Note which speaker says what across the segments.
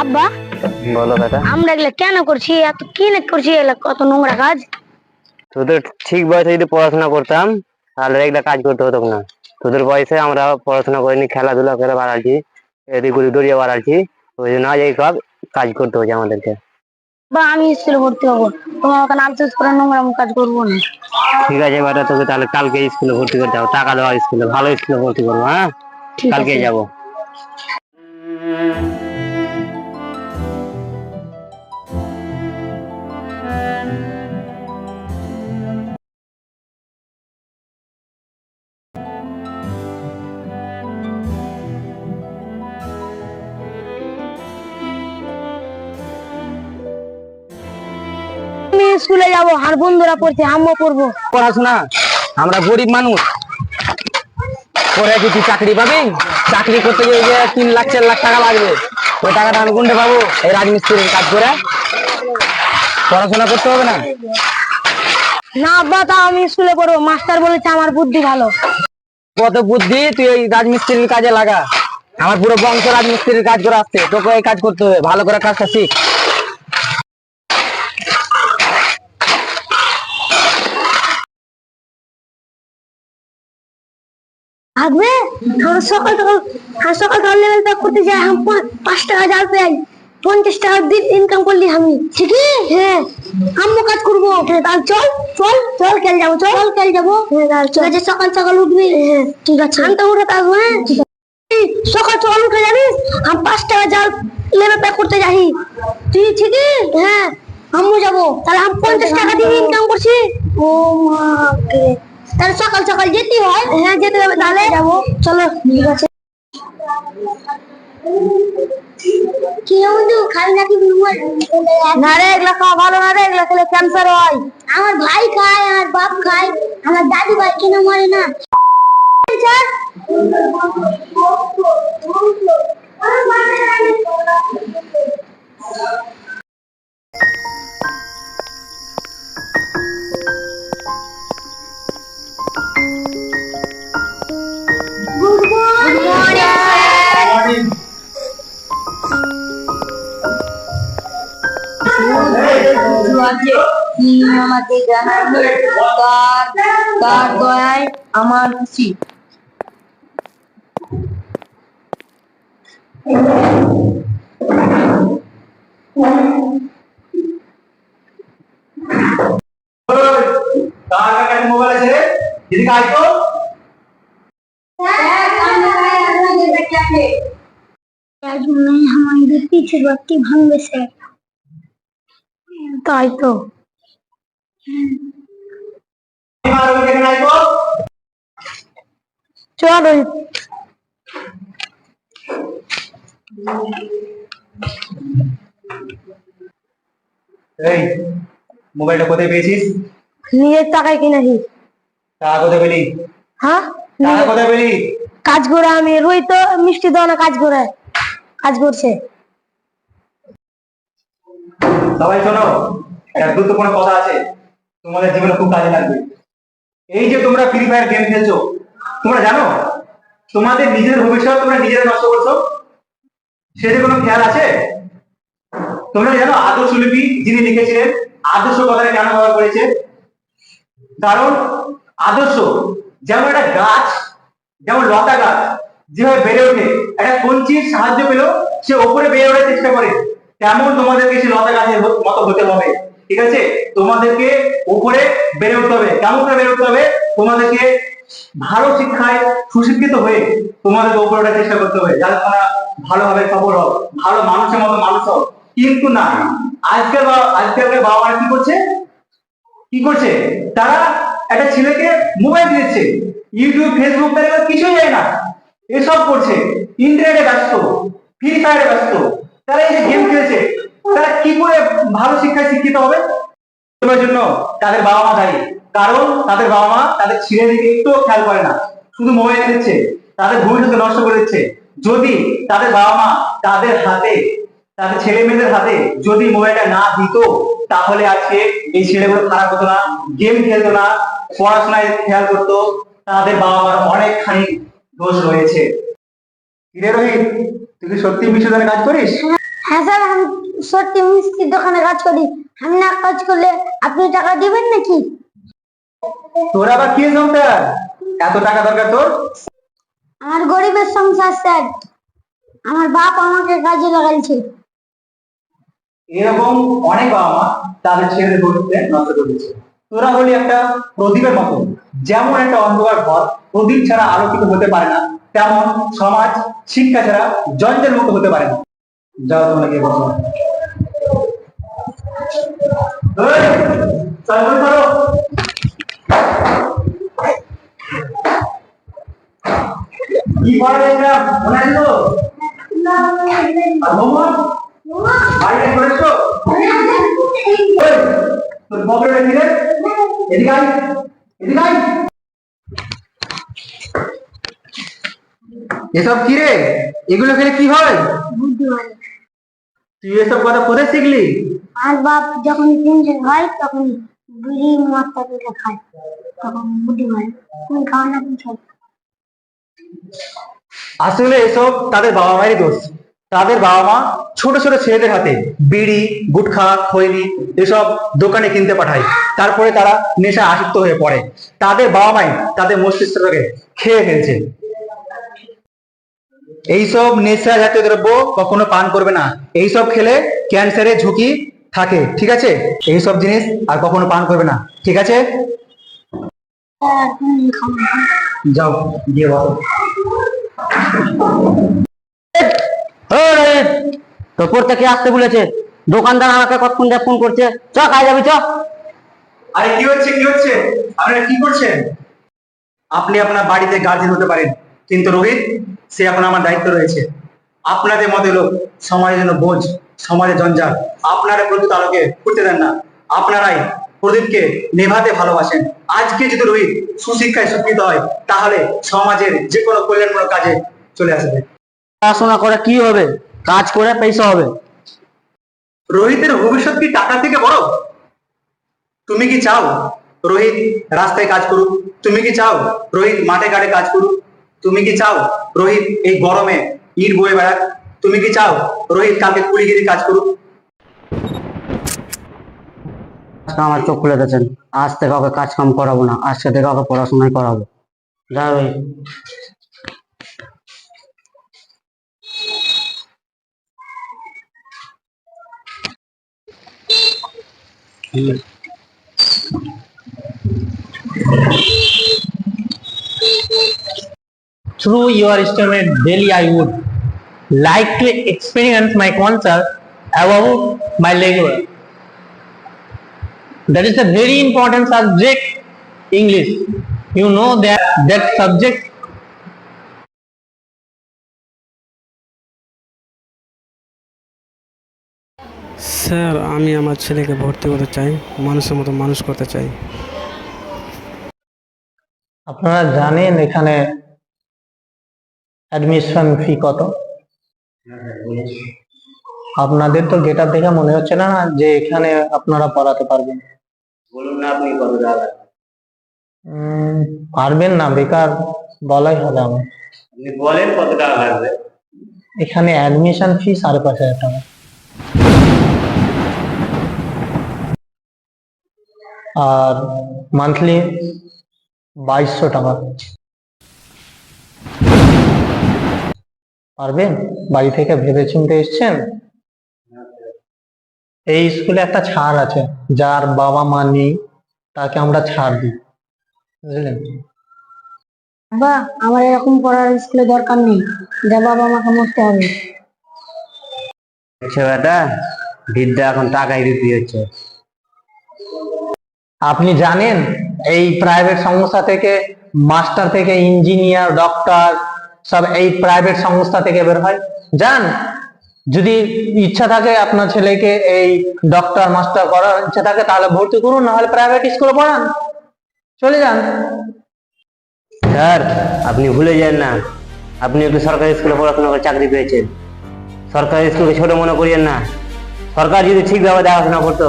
Speaker 1: আব্বা,
Speaker 2: বলো বেটা।
Speaker 1: আমরা এগুলা কেন করছি? এত কি না করছি, এগুলা কত নোংরা কাজ।
Speaker 2: তোদের ঠিক বয়সে যদি পড়াশোনা করতাম তাহলে এগুলা কাজ করতে হতো না। তোদের বয়সে আমরা পড়াশোনা করিনি, খেলাধুলা করে বাড়াচ্ছি, এদিক ওদিক দৌড়িয়ে বাড়াচ্ছি, ওই জন্য আজ এই সব কাজ করতে হচ্ছে আমাদেরকে।
Speaker 1: বা আমি স্কুলে ভর্তি হবো, তোমার ওখানে আফসোস করে নোংরা কাজ করবো না।
Speaker 2: ঠিক আছে বেটা, তোকে তাহলে কালকে স্কুলে ভর্তি করতে হবে। টাকা দেওয়া স্কুলে, ভালো স্কুলে ভর্তি করবো। হ্যাঁ,
Speaker 1: ঠিক
Speaker 2: কালকে
Speaker 1: আছে।
Speaker 2: যাবো।
Speaker 1: আমি স্কুলে যাবো, আর বন্ধুরা পড়ছে, আমিও পড়বো।
Speaker 2: পড়াশোনা, আমরা গরিব মানুষ, পরে কি তুই চাকরি পাবি? চাকরি করতে গিয়ে যে 3 লাখ 4 লাখ টাকা লাগবে, ওই টাকাটা আমি কোনটা পাবো? এই রাজমিস্ত্রির কাজ করে পড়াশোনা করতে হবে না?
Speaker 1: না আব্বা, তা আমি স্কুলে পড়বো, মাস্টার বলেছে আমার বুদ্ধি ভালো।
Speaker 2: কত বুদ্ধি, তুই এই রাজমিস্ত্রির কাজে লাগা। আমার পুরো বংশ রাজমিস্ত্রির কাজ করে আসছে, তোকে এই কাজ করতে হবে। ভালো করে কাজটা শিখ।
Speaker 1: আগবে আমরা সকাল সকাল, সকাল সকাল লেভেলটা করতে যাই, हम 5 টাকা জাল পাই, 50 টাকা দিন ইনকাম করলি আমি। ঠিক আছে, হ্যাঁ আমিও কাজ করবো। হ্যাঁ তাহলে চল চল চল, খেল যাবো, চল খেল যাবো। হ্যাঁ তাহলে চল। যে সকাল সকাল উঠবি। হ্যাঁ ঠিক আছে, আমি তো উঠে থাকবো। হ্যাঁ ঠিক আছে, সকাল সকাল উঠে জানিস, আমি 5 টাকা জাল লেভেল প্যাক করতে যাই। তুই ঠিক আছে? হ্যাঁ আমিও যাবো। তাহলে আমি 50 টাকা দিন ইনকাম করছি। ও মা রে, তাহলে সকাল সকাল যেতে হয়। হ্যাঁ যেতে হবে, তাহলে যাবো, চলো। ঠিক আছে। কি বন্ধু, খাই নাকি? না রে, এগুলা খাওয়া ভালো না রে, এগুলা খেলে ক্যান্সার হয়। আমার ভাই খায়, আমার বাপ খায়, আমার দাদু ভাই কেন মরে না? Good morning. আমাকে জানানো, তার দয়ায় আমার খুশি।
Speaker 3: কার কাছে মোবাইল আছে রে? এদিকে আয় তো।
Speaker 1: আমাদের পিছের বাড়তি ভাঙবেছে, তাই তো।
Speaker 3: এবার ওইখানে আয় তো।
Speaker 1: চল ওই
Speaker 3: এই মোবাইলটা কোথায় পেয়েছিস?
Speaker 1: নিজের টাকায় কিনেছি।
Speaker 3: টাকা কোথায় পেলি?
Speaker 1: হ্যাঁ
Speaker 3: টাকা কোথায় পেলি?
Speaker 1: কাজ করে, আমি রোহিত তো মিষ্টি দোকানে কাজ করে, কাজ করছে।
Speaker 3: সবাই শোনো, একটা গুরুত্বপূর্ণ কথা আছে, তোমাদের জীবনে খুব কাজে লাগবে। এই যে তোমরা ফ্রি ফায়ার গেম খেলছো, তোমরা জানো তোমাদের নিজের ভবিষ্যৎ তোমরা নিজেরা নষ্ট করছো? সেটা কোনো খেয়াল আছে? তোমরা জানো আদর্শ লিপি যিনি লিখেছিলেন আদর্শ কথাটা কেন ব্যবহার করেছে? কারণ আদর্শ যেমন একটা গাছ, যেমন লতা গাছ যেভাবে বেড়ে ওঠে, একটা কঞ্চির সাহায্য পেল সে ওপরে বেড়ে ওঠার চেষ্টা করে, তেমন তোমাদেরকে সে লতা গাছের মতো হতে হবে। ঠিক আছে, তোমাদেরকে উপরে বেড়ে উঠতে হবে। কেমন করে বেড়ে উঠতে হবে? তোমাদেরকে ভালো শিক্ষায় সুশিক্ষিত হয়ে তোমাদেরকে উপরে ওঠার চেষ্টা করতে হবে, যাতে তোমরা ভালোভাবে সফল হও, ভালো মানুষের মতো মানুষ হও। কিন্তু না, আজকালকার বাবা মারা কি করছে? কি করছে তারা? একটা ছেলেকে মোবাইল দিয়েছে, ইউটিউব ফেসবুক তারা কিছুই যায় না, এসব করছে, ইন্টারনেটে ব্যস্ত, ফ্রি ফায়ারে ব্যস্ত। তারা এই যে গেম খেলছে, তারা কি করে ভালো শিক্ষায় শিক্ষিত হবে? তোমার জন্য তাদের বাবা মা দায়ী। কারণ তাদের বাবা মা তাদের ছেলেদেরকে একটু খেয়াল করে না, শুধু মোবাইল দিচ্ছে, তাদের ভবিষ্যৎ নষ্ট করে দিচ্ছে। যদি তাদের বাবা মা তাদের হাতে, তাদের ছেলে মেয়েদের হাতে যদি মোবাইলটা না দিত, তাহলে আজকে এই ছেলেগুলো খারাপ হতো না, গেম খেলতো না, পড়াশোনায় খেয়াল করতো। তাদের বাবা মার অনেকখানি দোষ রয়েছে। কিরে রোহিত, তুই কি সত্যি মিশনের কাজ করিস?
Speaker 1: হ্যাঁ স্যার, আমি সত্যি মিস্ত্রির দোকানে কাজ করি। আমি না কাজ করলে আপনি টাকা দিবেন নাকি?
Speaker 3: তোর আবার কি সংসার, এত টাকা দরকার তোর?
Speaker 1: আমার গরিবের সংসার স্যার, আমার বাপ আমাকে কাজে লাগাইছে।
Speaker 3: এরকম অনেক বাবা মা তাদের ছেলেদের ভবিষ্যৎ নষ্ট করে দিচ্ছে। তোরা হলি একটা প্রদীপের মতো, যেমন একটা অন্ধকার ঘর প্রদীপ ছাড়া আলোকিত হতে পারে না, তেমন সমাজ শিক্ষা ছাড়া যন্ত্রের মতো হতে পারে না। যাও তোমরা গিয়ে বসো। এই, চাল করে ধরো। কি পড়া এটা মনে আছে তো? আর হোমওয়ার্ক বাইরে করেছো? ওই, তোর পকেটে কি রে? এদিকে আয়, এদিকে আয়। এসব কি রে? এগুলো খেলে কি হয়?
Speaker 1: বুদ্ধি হয়।
Speaker 3: তুই এসব কথা কোথায় শিখলি?
Speaker 1: আর বাপ যখন টেনশন হয় তখন বিড়ি মদটা তুলে খায়, তখন বুদ্ধি হয়। তুমি খাও না কিছু?
Speaker 3: আসলে এসব তাদের বাবা মায়েরই দোষ। তাদের বাবা মা ছোট ছোট ছেলেদের হাতে বিড়ি, গুটখা, খৈনি এসব দোকানে কিনতে পাঠায়। তারপরে তারা নেশা আসক্ত হয়ে পড়ে। তাদের বাবা মাই তাদের মস্তিষ্ককে খেয়ে ফেলছে। এইসব নেশা জাতীয় দ্রব্য কখনো পান করবে না। এইসব খেলে ক্যান্সারের ঝুঁকি থাকে, ঠিক আছে? এইসব জিনিস আর কখনো পান করবে না, ঠিক আছে?
Speaker 1: স্যার, তুমি খাও না।
Speaker 3: যাও গিয়ে বলো।
Speaker 2: তোর পড়তে কে আসতে বলেছে? দোকানদার আমাকে কতক্ষণ দিয়ে ফোন করছে, চ কাজ যাবি চ।
Speaker 3: আরে কি হচ্ছে, কি হচ্ছে? আপনারা কি করছেন? আপনি আপনার বাড়িতে গার্জেন হতে পারেন, কিন্তু রোহিত সে এখন আমার দায়িত্ব রয়েছে। আপনাদের মতো লোক সমাজের জন্য বোঝ, সমাজের জঞ্জাল। আপনারা প্রদীপ আলোকে ফুটতে দেন না। আপনারাই প্রদীপকে নেভাতে ভালোবাসেন। আজকে যদি রোহিত সুশিক্ষায় শিক্ষিত হয়, তাহলে সমাজের যে কোনো কল্যাণমূলক কাজে চলে আসবে।
Speaker 2: পড়াশোনা করে কি হবে? কাজ করে পয়সা হবে।
Speaker 3: রোহিতের ভবিষ্যৎ কি টাকা থেকে বড়? তুমি কি চাও রোহিত রাস্তায় কাজ করুক? তুমি কি চাও রোহিত মাঠে ঘাটে কাজ করুক? তুমি কি চাও রোহিত এই গরমে ইট বয়ে বেড়াক? তুমি কি চাও রোহিত কালকে কুলিগিরি কাজ করুক?
Speaker 2: আজকে আমার চোখ খুলে দিয়েছেন। আজ থেকে কাউকে কাজ কাম করাবো না, আজকে থেকে কাউকে পড়াশোনাই করাবো। যা ভাই।
Speaker 4: Through your estimate daily, I would like to experience my concert about my language. That is a very important subject, English. You know that subject.
Speaker 5: Sir, আমি আমার ছেলেকে ভর্তি করতে চাই, মানুষের মতো মানুষ করতে চাই।
Speaker 4: আপনারা জানেন এখানে অ্যাডমিশন ফি কত? আপনাদের তো গেট আপ দেখে মনে হচ্ছে না যে এখানে আপনারা পড়াতে পারবেন।
Speaker 2: বলুন না আপনি কত টাকা?
Speaker 4: পারবেন না, বেকার বলাই হবে আমার।
Speaker 2: আপনি বলেন কত টাকা লাগবে?
Speaker 4: এখানে অ্যাডমিশন ফি 5,500 টাকা, আর মান্থলি 2,200 টাকা। পারবেন? বাড়ি থেকে ভেবে চিন্তে এসছেন? এই স্কুলে একটা ছাড় আছে, যার বাবা মা নেই তাকে আমরা ছাড় দিই, বুঝলেন?
Speaker 1: বাবা, আমার এরকম পড়ার স্কুলে দরকার নেই, যা বাবা আমাকে মরতে হবে।
Speaker 2: আচ্ছা বেটা, বিদ্যা এখন টাকাই দিতে হচ্ছে।
Speaker 4: আপনি জানেন এই প্রাইভেট সংস্থা থেকে মাস্টার থেকে ইঞ্জিনিয়ার, ডক্টর সব এই প্রাইভেট সংস্থা থেকে বের হয়। জান, যদি ইচ্ছা থাকে আপনার ছেলেকে এই ডক্টর মাস্টার করার ইচ্ছা থাকে তাহলে ভর্তি করুন, না হলে প্রাইভেট স্কুলে পড়ান, চলে যান।
Speaker 2: স্যার, আপনি ভুলে যান না, আপনি একটু সরকারি স্কুলে পড়াশোনা করে চাকরি পেয়েছেন। সরকারি স্কুলকে ছোট মনে করিয়েন না। সরকার যদি ঠিকভাবে দেখাশোনা করতো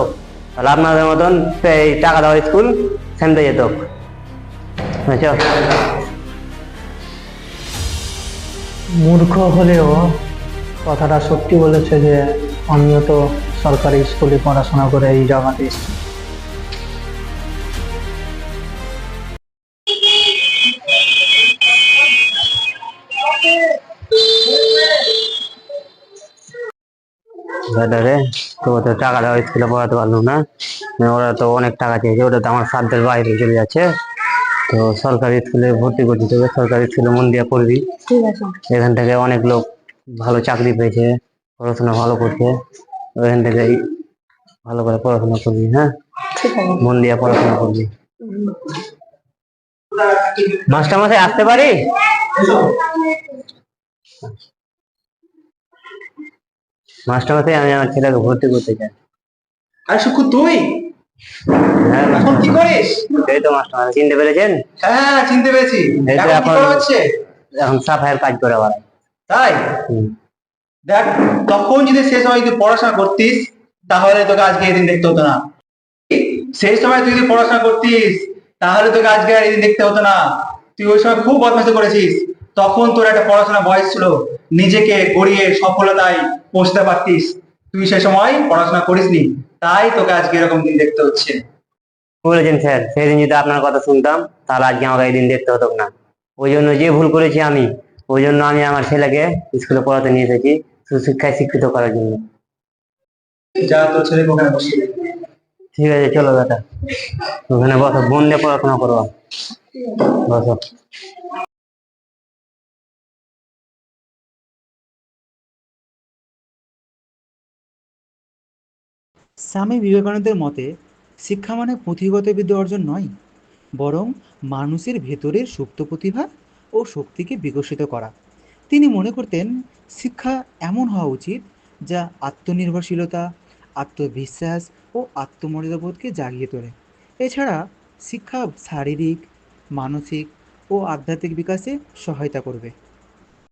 Speaker 2: তাহলে আপনাদের মতন এই টাকা দেওয়া স্কুল সেমতে যেত। আচ্ছা,
Speaker 4: মূর্খ হলেও কথাটা সত্যি বলেছে যে আমিও তো সরকারি স্কুলে পড়াশোনা করে এই জায়গাতে এসেছি।
Speaker 2: দাদা রে, তো তো টাকা দেওয়া স্কুলে পড়াতে পারলো না, ওরা তো অনেক টাকা চেয়েছে, ওটা তো আমার সাধ্যের বাইরে চলে যাচ্ছে। তো সরকারি স্কুলে ভর্তি করতে হবে, সরকারি স্কুলে মন দিয়ে পড়বি।
Speaker 1: ঠিক আছে।
Speaker 2: এখান থেকে অনেক লোক ভালো চাকরি পেয়েছে, পড়াশোনা ভালো করছে। এখান থেকে ভালো করে পড়াশোনা করবি, হ্যাঁ,
Speaker 1: ঠিক আছে।
Speaker 2: মন দিয়ে পড়াশোনা করবি। মাস্টার মশাই আসতে পারি? মাস্টার মশাই, আমি আমার ছেলেকে ভর্তি করতে চাই।
Speaker 3: আর সুখু তুই
Speaker 2: হ্যাঁ
Speaker 3: এখন কি করিস?
Speaker 2: এই তো মাস্টার মশাই, চিনতে পেরেছেন?
Speaker 3: হ্যাঁ, চিনতে পেরেছি।
Speaker 2: এই তো
Speaker 3: এখন কি করা হচ্ছে?
Speaker 2: এখন সাফাইয়ের কাজ করে বেড়াই।
Speaker 3: তাই দেখ, তখন যদি সে সময় যদি পড়াশোনা করতিস তাহলে তোকে আজকে এদিন দেখতে হতো না। সেই সময় তুই যদি পড়াশোনা করতিস তাহলে তোকে আজকে আর এদিন দেখতে হতো না। তুই ওই সময় খুব বদমাশি করেছিস, তখন তোর একটা পড়াশোনা বয়স ছিল, নিজেকে গড়িয়ে সফলতায় পৌঁছতে পারতিস। তুই সে সময় পড়াশোনা করিসনি, তাই তোকে আজকে এরকম দিন দেখতে হচ্ছে।
Speaker 2: বলেছেন স্যার, সেদিন যদি আপনার কথা শুনতাম তাহলে আজকে আমাকে এই দিন দেখতে হতো না। ওই জন্য যে ভুল করেছি আমি, ওই জন্য আমি আমার ছেলেকে স্কুলে পড়াতে নিয়ে এসেছি, সুশিক্ষায় শিক্ষিত করার জন্য।
Speaker 3: যা, তোর ছেলে ওখানে বসিয়ে দে।
Speaker 2: ঠিক আছে, চলো বেটা, ওখানে বসো, মন দিয়ে পড়াশোনা করবো, বসো।
Speaker 6: স্বামী বিবেকানন্দের মতে শিক্ষা মানে পুঁথিগত বিদ্যা অর্জন নয়, বরং মানুষের ভেতরের সুপ্ত প্রতিভা ও শক্তিকে বিকশিত করা। তিনি মনে করতেন শিক্ষা এমন হওয়া উচিত যা আত্মনির্ভরশীলতা, আত্মবিশ্বাস ও আত্মমর্যাদাবোধকে জাগিয়ে তোলে। এছাড়া শিক্ষা শারীরিক, মানসিক ও আধ্যাত্মিক বিকাশে সহায়তা করবে।